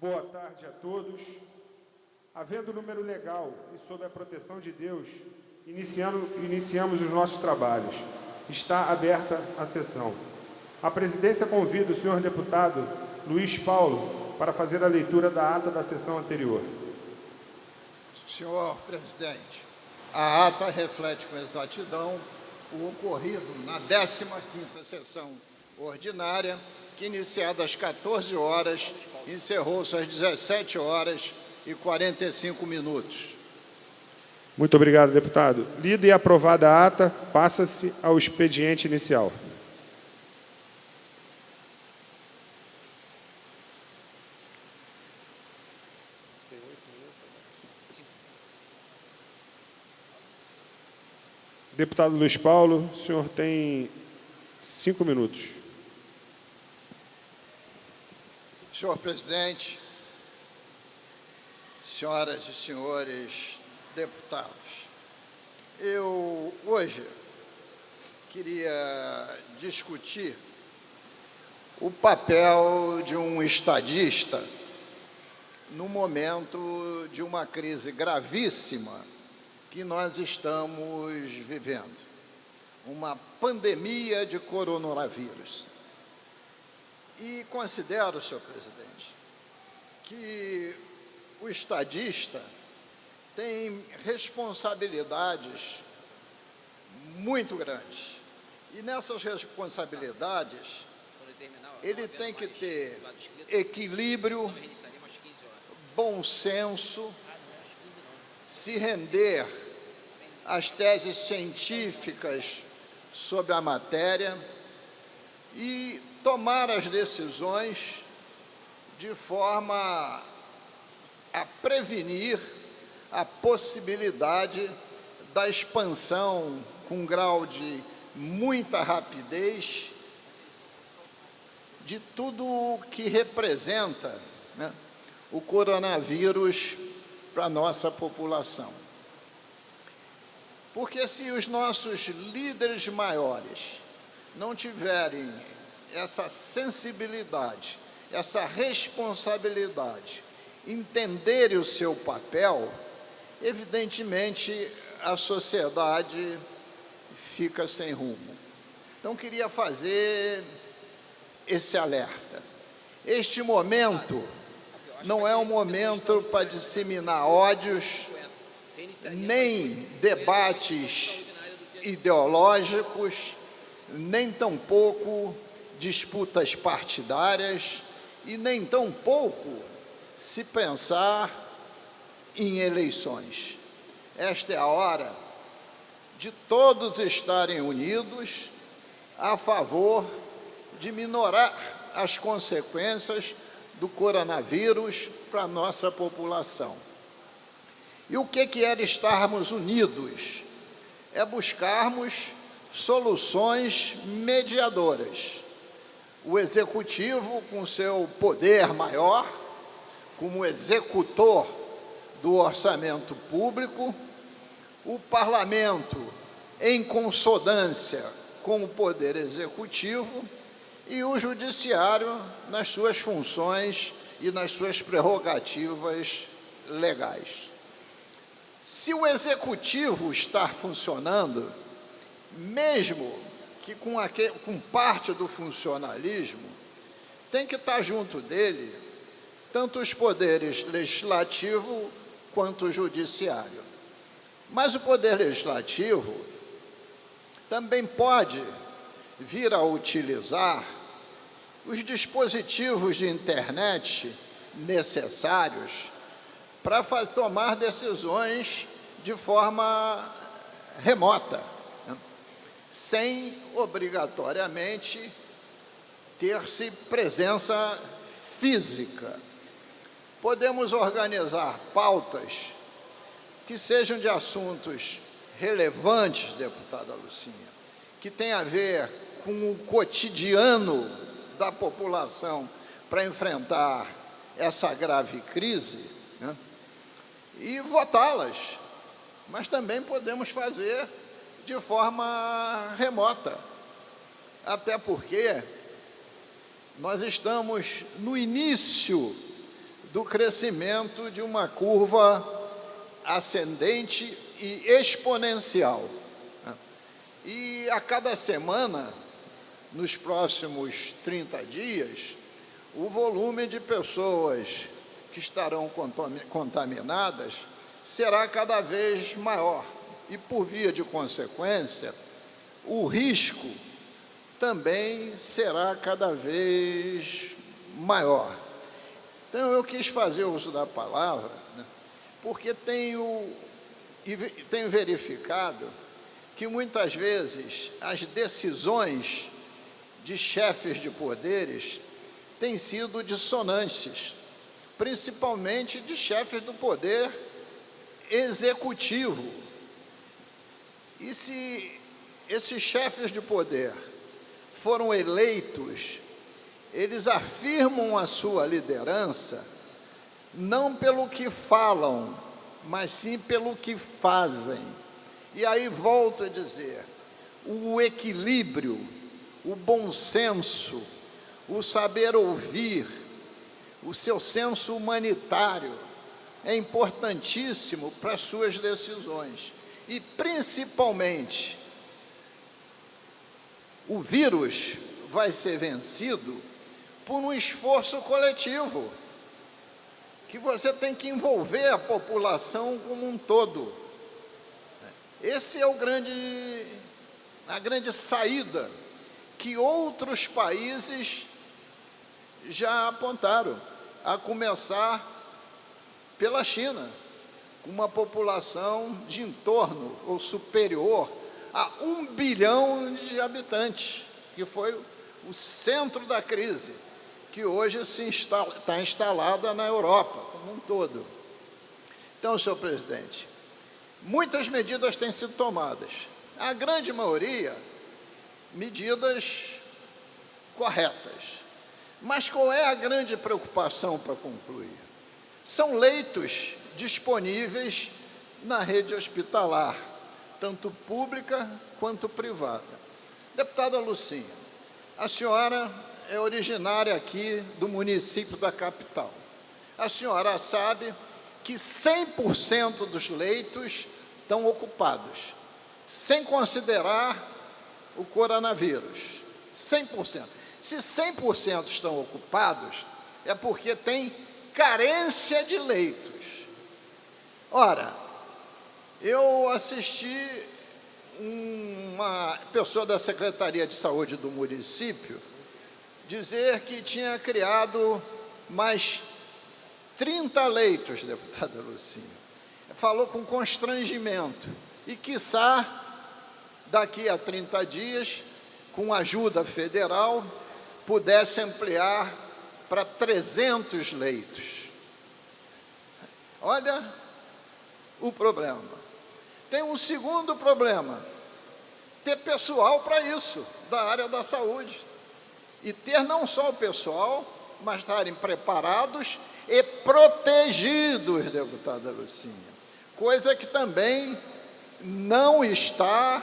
Boa tarde a todos. Havendo número legal e sob a proteção de Deus, iniciamos os nossos trabalhos. Está aberta a sessão. A presidência convida o senhor deputado Luiz Paulo para fazer a leitura da ata da sessão anterior. Senhor presidente, a ata reflete com exatidão o ocorrido na 15ª sessão ordinária, que, iniciada às 14 horas, encerrou-se às 17 horas e 45 minutos. Muito obrigado, deputado. Lida e aprovada a ata, passa-se ao expediente inicial. Deputado Luiz Paulo, o senhor tem 5 minutos. Senhor presidente, senhoras e senhores deputados, eu hoje queria discutir o papel de um estadista no momento de uma crise gravíssima que nós estamos vivendo, uma pandemia de coronavírus. E considero, senhor presidente, que o estadista tem responsabilidades muito grandes. E nessas responsabilidades, ele tem que ter equilíbrio, bom senso, se render às teses científicas sobre a matéria e tomar as decisões de forma a prevenir a possibilidade da expansão com grau de muita rapidez de tudo o que representa, né, o coronavírus para a nossa população. Porque se os nossos líderes maiores não tiverem essa sensibilidade, essa responsabilidade, entenderem o seu papel, evidentemente a sociedade fica sem rumo. Então, queria fazer esse alerta. Este momento não é um momento para disseminar ódios, nem debates ideológicos, nem tampouco disputas partidárias e nem tampouco se pensar em eleições. Esta é a hora de todos estarem unidos a favor de minorar as consequências do coronavírus para a nossa população. E o que é estarmos unidos? É buscarmos soluções mediadoras. O Executivo, com seu poder maior, como executor do orçamento público, o Parlamento, em consonância com o Poder Executivo, e o Judiciário nas suas funções e nas suas prerrogativas legais. Se o Executivo está funcionando, mesmo que com parte do funcionalismo, tem que estar junto dele tanto os poderes legislativo quanto o judiciário. Mas o poder legislativo também pode vir a utilizar os dispositivos de internet necessários para tomar decisões de forma remota, né, sem obrigatoriamente ter-se presença física. Podemos organizar pautas que sejam de assuntos relevantes, deputada Lucinha, que tem a ver com o cotidiano da população para enfrentar essa grave crise, né, e votá-las. Mas também podemos fazer de forma remota, até porque nós estamos no início do crescimento de uma curva ascendente e exponencial. E a cada semana, nos próximos 30 dias, o volume de pessoas que estarão contaminadas será cada vez maior. E, por via de consequência, o risco também será cada vez maior. Então, eu quis fazer uso da palavra, né, porque tenho verificado que, muitas vezes, as decisões de chefes de poderes têm sido dissonantes, principalmente de chefes do poder executivo. E se esses chefes de poder foram eleitos, eles afirmam a sua liderança não pelo que falam, mas sim pelo que fazem. E aí volto a dizer, o equilíbrio, o bom senso, o saber ouvir, o seu senso humanitário é importantíssimo para as suas decisões. E, principalmente, o vírus vai ser vencido por um esforço coletivo, que você tem que envolver a população como um todo. Esse é a grande saída que outros países já apontaram, a começar pela China, com uma população de em torno ou superior a 1 bilhão de habitantes, que foi o centro da crise, que hoje está instalada na Europa como um todo. Então, senhor presidente, muitas medidas têm sido tomadas, a grande maioria, medidas corretas. Mas qual é a grande preocupação, para concluir? São leitos disponíveis na rede hospitalar, tanto pública quanto privada. Deputada Lucinha, a senhora é originária aqui do município da capital. A senhora sabe que 100% dos leitos estão ocupados, sem considerar o coronavírus. 100%. Se 100% estão ocupados, é porque tem carência de leitos. Ora, eu assisti uma pessoa da Secretaria de Saúde do município dizer que tinha criado mais 30 leitos, deputada Lucinha. Falou com constrangimento e, quiçá, daqui a 30 dias, com ajuda federal, pudesse ampliar para 300 leitos. Olha o problema. Tem um segundo problema, ter pessoal para isso, da área da saúde. E ter não só o pessoal, mas estarem preparados e protegidos, deputada Lucinha. Coisa que também não está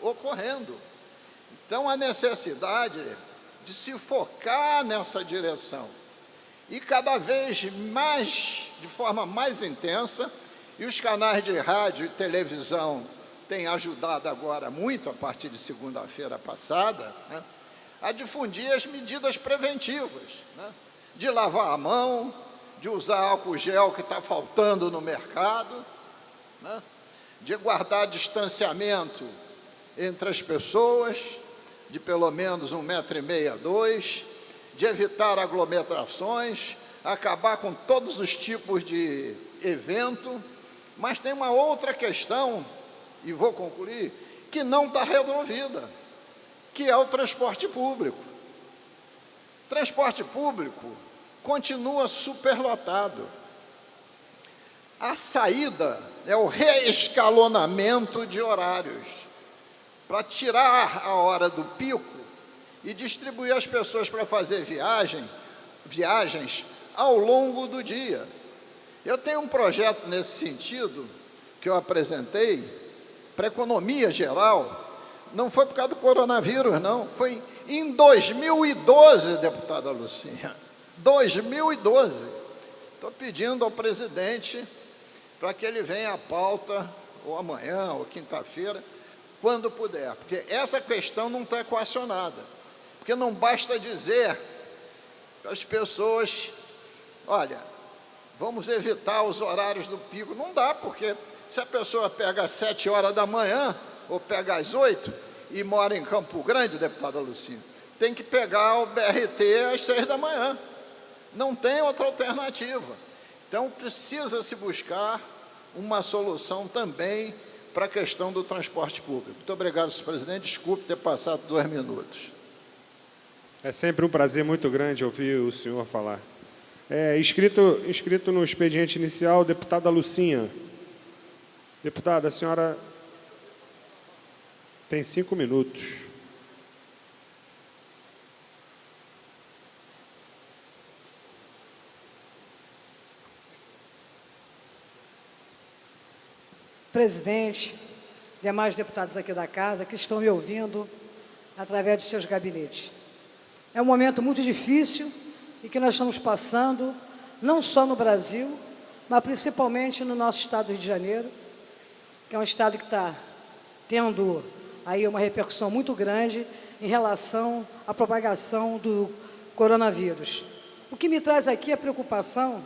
ocorrendo. Então, a necessidade de se focar nessa direção. E cada vez mais, de forma mais intensa, e os canais de rádio e televisão têm ajudado agora muito, a partir de segunda-feira passada, né, a difundir as medidas preventivas, né, de lavar a mão, de usar álcool gel que está faltando no mercado, né, de guardar distanciamento entre as pessoas, de pelo menos 1,5 m, 2 m, de evitar aglomerações, acabar com todos os tipos de evento. Mas tem uma outra questão, e vou concluir, que não está resolvida, que é o transporte público. O transporte público continua superlotado. A saída é o reescalonamento de horários, para tirar a hora do pico e distribuir as pessoas para fazer viagens ao longo do dia. Eu tenho um projeto nesse sentido, que eu apresentei, para a economia geral. Não foi por causa do coronavírus, não. Foi em 2012, deputada Lucinha. 2012. Estou pedindo ao presidente para que ele venha à pauta, ou amanhã, ou quinta-feira, quando puder, porque essa questão não está equacionada. Porque não basta dizer para as pessoas, olha, vamos evitar os horários do pico. Não dá, porque se a pessoa pega às 7 horas da manhã, ou pega às 8, e mora em Campo Grande, deputada Lucinha, tem que pegar o BRT às 6 da manhã. Não tem outra alternativa. Então, precisa-se buscar uma solução também para a questão do transporte público. Muito obrigado, senhor presidente. Desculpe ter passado 2 minutos. É sempre um prazer muito grande ouvir o senhor falar. Inscrito no expediente inicial, deputada Lucinha. Deputada, a senhora tem 5 minutos. Presidente, demais deputados aqui da casa que estão me ouvindo através de seus gabinetes. É um momento muito difícil e que nós estamos passando, não só no Brasil, mas principalmente no nosso estado do Rio de Janeiro, que é um estado que está tendo aí uma repercussão muito grande em relação à propagação do coronavírus. O que me traz aqui a preocupação,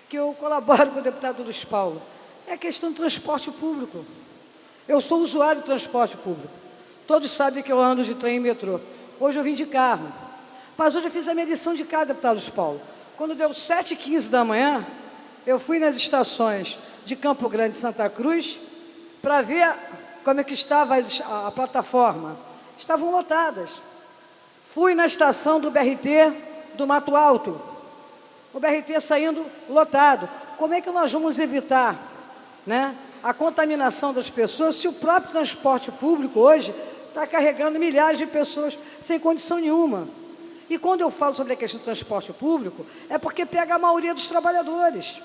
que eu colaboro com o deputado Luiz Paulo, é a questão do transporte público. Eu sou usuário do transporte público. Todos sabem que eu ando de trem e metrô. Hoje eu vim de carro. Mas hoje eu fiz a minha lição de casa, deputado Luiz Paulo. Quando deu 7h15 da manhã, eu fui nas estações de Campo Grande e Santa Cruz para ver como é que estava a plataforma. Estavam lotadas. Fui na estação do BRT do Mato Alto. O BRT saindo lotado. Como é que nós vamos evitar, né, a contaminação das pessoas se o próprio transporte público hoje está carregando milhares de pessoas sem condição nenhuma? E quando eu falo sobre a questão do transporte público, é porque pega a maioria dos trabalhadores.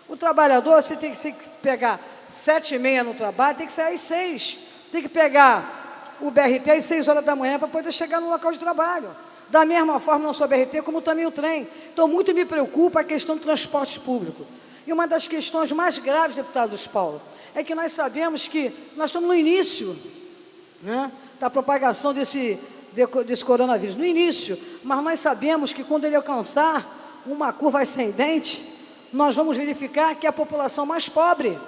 O trabalhador, você tem que pegar 7h30 no trabalho, tem que sair às 6. Tem que pegar o BRT às 6 horas da manhã para poder chegar no local de trabalho. Da mesma forma, não só o BRT, como também o trem. Então, muito me preocupa a questão do transporte público. E uma das questões mais graves, deputado Luiz Paulo, é que nós sabemos que nós estamos no início, né, da propagação desse coronavírus, no início, mas nós sabemos que quando ele alcançar uma curva ascendente, nós vamos verificar que a população mais pobre,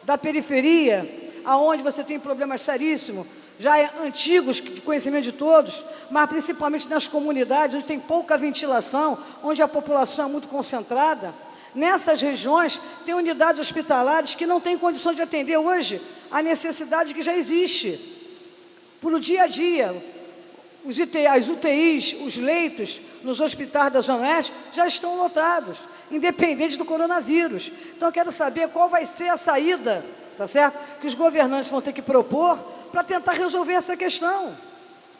da periferia, aonde você tem problemas seríssimos, já antigos, de conhecimento de todos, mas principalmente nas comunidades, onde tem pouca ventilação, onde a população é muito concentrada. Nessas regiões, tem unidades hospitalares que não têm condição de atender hoje a necessidade que já existe. Por dia a dia, as UTIs, os leitos nos hospitais da Zona Oeste já estão lotados, independente do coronavírus. Então, eu quero saber qual vai ser a saída, tá certo? Que os governantes vão ter que propor para tentar resolver essa questão.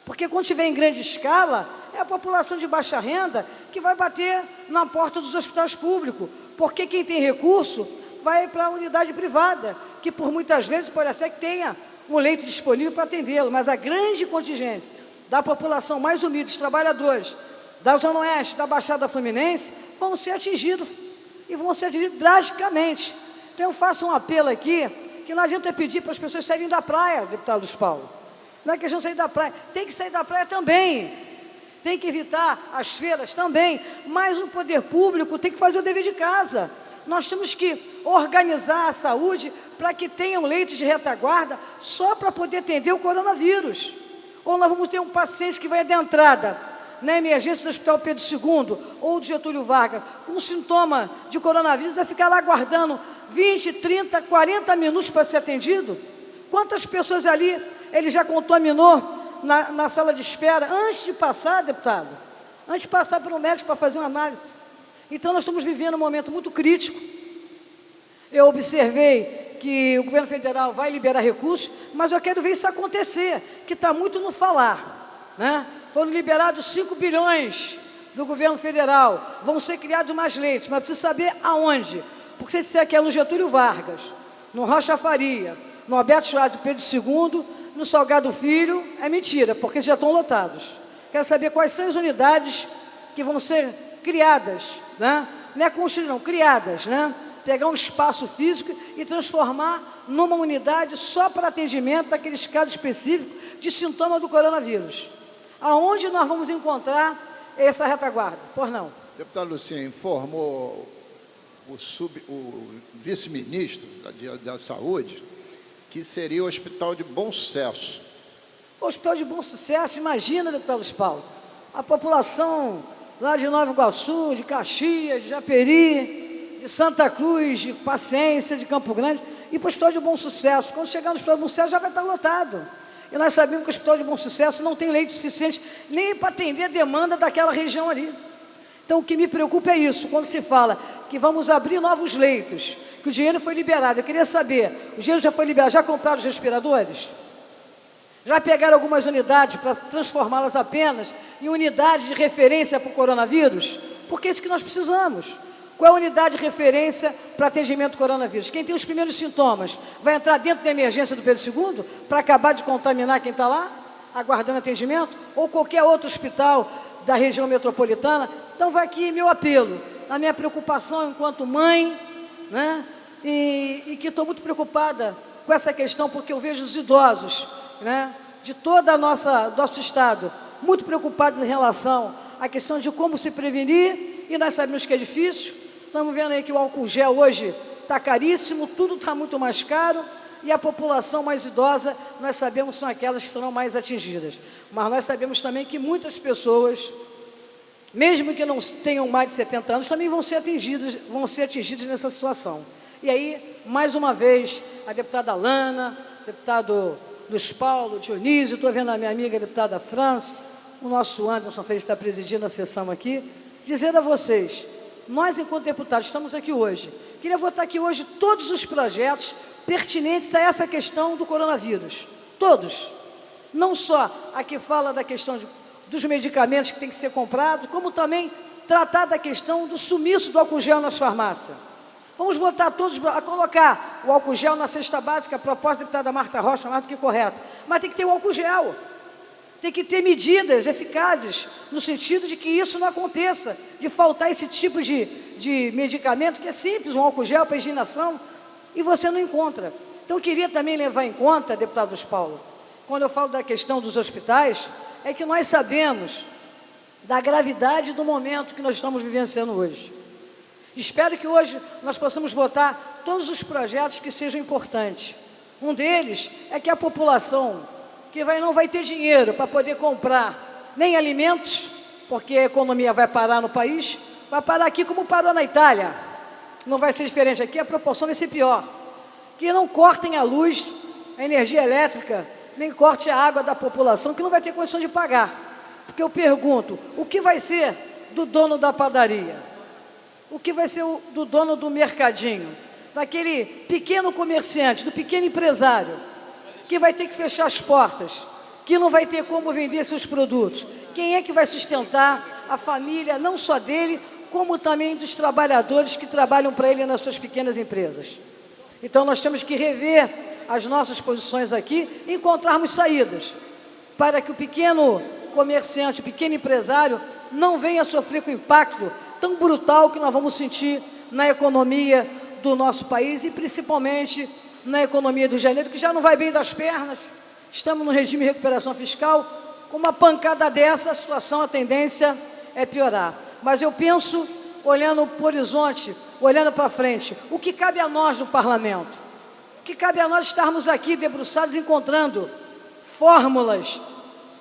Porque quando tiver em grande escala, é a população de baixa renda que vai bater na porta dos hospitais públicos. Porque quem tem recurso vai para a unidade privada, que por muitas vezes pode ser que tenha um leito disponível para atendê-lo, mas a grande contingência da população mais humilde, dos trabalhadores da Zona Oeste, da Baixada Fluminense, vão ser atingidos, e vão ser atingidos drasticamente. Então, eu faço um apelo aqui, que não adianta pedir para as pessoas saírem da praia, deputado Luiz Paulo. Não é questão de sair da praia, tem que sair da praia também. Tem que evitar as feiras também, mas o poder público tem que fazer o dever de casa. Nós temos que organizar a saúde para que tenham leitos de retaguarda só para poder atender o coronavírus. Ou nós vamos ter um paciente que vai de entrada na emergência do Hospital Pedro II ou do Getúlio Vargas com sintoma de coronavírus, vai ficar lá aguardando 20, 30, 40 minutos para ser atendido? Quantas pessoas ali ele já contaminou na sala de espera, antes de passar, deputado, antes de passar para o médico para fazer uma análise? Então, nós estamos vivendo um momento muito crítico. Eu observei que o governo federal vai liberar recursos, mas eu quero ver isso acontecer, que está muito no falar, né? Foram liberados 5 bilhões do governo federal, vão ser criados mais leitos, mas preciso saber aonde. Porque se disser que é no Getúlio Vargas, no Rocha Faria, no Alberto Schwartz, Pedro II, no Salgado Filho, é mentira, porque já estão lotados. Quero saber quais são as unidades que vão ser criadas, né, não é construir não, criadas, né? Pegar um espaço físico e transformar numa unidade só para atendimento daqueles casos específicos de sintoma do coronavírus. Aonde nós vamos encontrar essa retaguarda? Por não. Deputado Luciano, informou o vice-ministro da Saúde que seria o Hospital de Bom Sucesso. O Hospital de Bom Sucesso, imagina, deputado Luiz Paulo, a população lá de Nova Iguaçu, de Caxias, de Japeri, de Santa Cruz, de Paciência, de Campo Grande, e para o Hospital de Bom Sucesso. Quando chegar no Hospital de Bom Sucesso já vai estar lotado. E nós sabemos que o Hospital de Bom Sucesso não tem leite suficiente nem para atender a demanda daquela região ali. Então, o que me preocupa é isso, quando se fala que vamos abrir novos leitos, que o dinheiro foi liberado. Eu queria saber, o dinheiro já foi liberado, já compraram os respiradores? Já pegaram algumas unidades para transformá-las apenas em unidades de referência para o coronavírus? Porque é isso que nós precisamos. Qual é a unidade de referência para atendimento do coronavírus? Quem tem os primeiros sintomas vai entrar dentro da emergência do Pedro II para acabar de contaminar quem está lá, aguardando atendimento? Ou qualquer outro hospital da região metropolitana? Então, vai aqui meu apelo, a minha preocupação enquanto mãe, né? E que estou muito preocupada com essa questão, porque eu vejo os idosos, né, de todo o nosso estado, muito preocupados em relação à questão de como se prevenir, e nós sabemos que é difícil. Estamos vendo aí que o álcool gel hoje está caríssimo, tudo está muito mais caro, e a população mais idosa, nós sabemos, são aquelas que serão mais atingidas. Mas nós sabemos também que muitas pessoas, mesmo que não tenham mais de 70 anos, também vão ser atingidas nessa situação. E aí, mais uma vez, a deputada Lana, deputado Luiz Paulo, Dionísio, estou vendo a minha amiga a deputada França, o nosso Anderson Freitas está presidindo a sessão aqui, dizer a vocês, nós, enquanto deputados, estamos aqui hoje, queria votar aqui hoje todos os projetos pertinentes a essa questão do coronavírus, todos, não só a que fala da questão dos medicamentos que têm que ser comprados, como também tratar da questão do sumiço do álcool gel nas farmácias. Vamos votar todos a colocar o álcool gel na cesta básica, a proposta da deputada Marta Rocha, mais do que correta. Mas tem que ter o álcool gel. Tem que ter medidas eficazes, no sentido de que isso não aconteça, de faltar esse tipo de medicamento, que é simples, um álcool gel para higienização, e você não encontra. Então, eu queria também levar em conta, deputado Luiz Paulo, quando eu falo da questão dos hospitais, é que nós sabemos da gravidade do momento que nós estamos vivenciando hoje. Espero que hoje nós possamos votar todos os projetos que sejam importantes. Um deles é que a população que não vai ter dinheiro para poder comprar nem alimentos, porque a economia vai parar no país, vai parar aqui como parou na Itália. Não vai ser diferente aqui, a proporção vai ser pior. Que não cortem a luz, a energia elétrica, nem corte a água da população, que não vai ter condição de pagar. Porque eu pergunto, o que vai ser do dono da padaria? O que vai ser do dono do mercadinho, daquele pequeno comerciante, do pequeno empresário, que vai ter que fechar as portas, que não vai ter como vender seus produtos? Quem é que vai sustentar a família, não só dele, como também dos trabalhadores que trabalham para ele nas suas pequenas empresas? Então, nós temos que rever as nossas posições aqui e encontrarmos saídas, para que o pequeno comerciante, o pequeno empresário, não venha sofrer com o impacto tão brutal que nós vamos sentir na economia do nosso país e principalmente na economia do Rio de Janeiro, que já não vai bem das pernas. Estamos no regime de recuperação fiscal, com uma pancada dessa, a situação, a tendência é piorar. Mas eu penso, olhando para o horizonte, olhando para frente, o que cabe a nós no parlamento? O que cabe a nós estarmos aqui debruçados, encontrando fórmulas,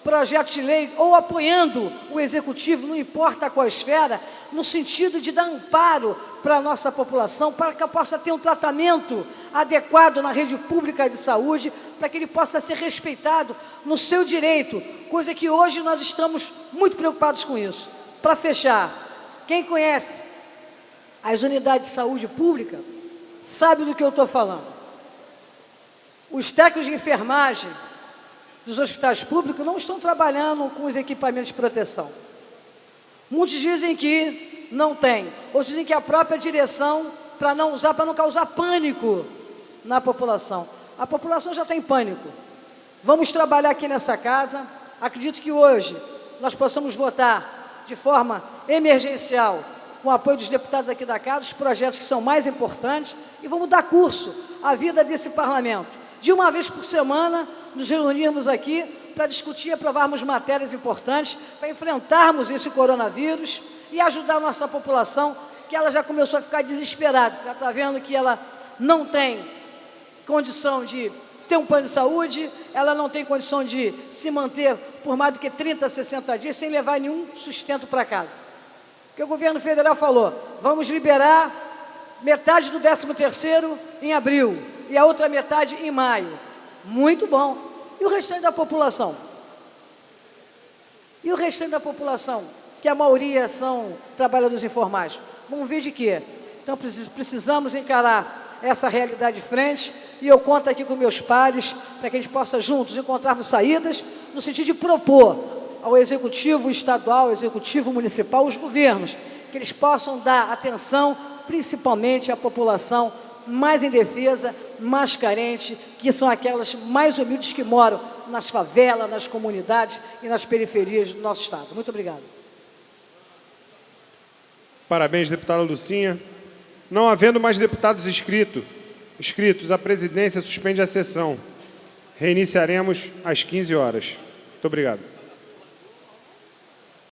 projetos de lei, ou apoiando o executivo, não importa qual esfera, no sentido de dar amparo para a nossa população, para que possa ter um tratamento adequado na rede pública de saúde, para que ele possa ser respeitado no seu direito, coisa que hoje nós estamos muito preocupados com isso. Para fechar, quem conhece as unidades de saúde pública sabe do que eu estou falando. Os técnicos de enfermagem dos hospitais públicos não estão trabalhando com os equipamentos de proteção. Muitos dizem que não tem, outros dizem que a própria direção, para não usar, para não causar pânico na população. A população já está em pânico. Vamos trabalhar aqui nessa casa. Acredito que hoje nós possamos votar de forma emergencial com o apoio dos deputados aqui da casa, os projetos que são mais importantes e vamos dar curso à vida desse parlamento. De uma vez por semana, nos reunirmos aqui para discutir e aprovarmos matérias importantes, para enfrentarmos esse coronavírus e ajudar a nossa população, que ela já começou a ficar desesperada, porque ela está vendo que ela não tem condição de ter um plano de saúde, ela não tem condição de se manter por mais do que 30, 60 dias sem levar nenhum sustento para casa. Porque o governo federal falou, vamos liberar metade do 13º em abril e a outra metade em maio. Muito bom. E o restante da população? E o restante da população, que a maioria são trabalhadores informais, vão vir de quê? Então, precisamos encarar essa realidade de frente e eu conto aqui com meus pares para que a gente possa juntos encontrarmos saídas no sentido de propor ao Executivo Estadual, ao Executivo Municipal, os governos, que eles possam dar atenção principalmente à população mais indefesa, mais carente, que são aquelas mais humildes que moram nas favelas, nas comunidades e nas periferias do nosso Estado. Muito obrigado. Parabéns, deputada Lucinha. Não havendo mais deputados inscritos, a presidência suspende a sessão. Reiniciaremos às 15 horas. Muito obrigado.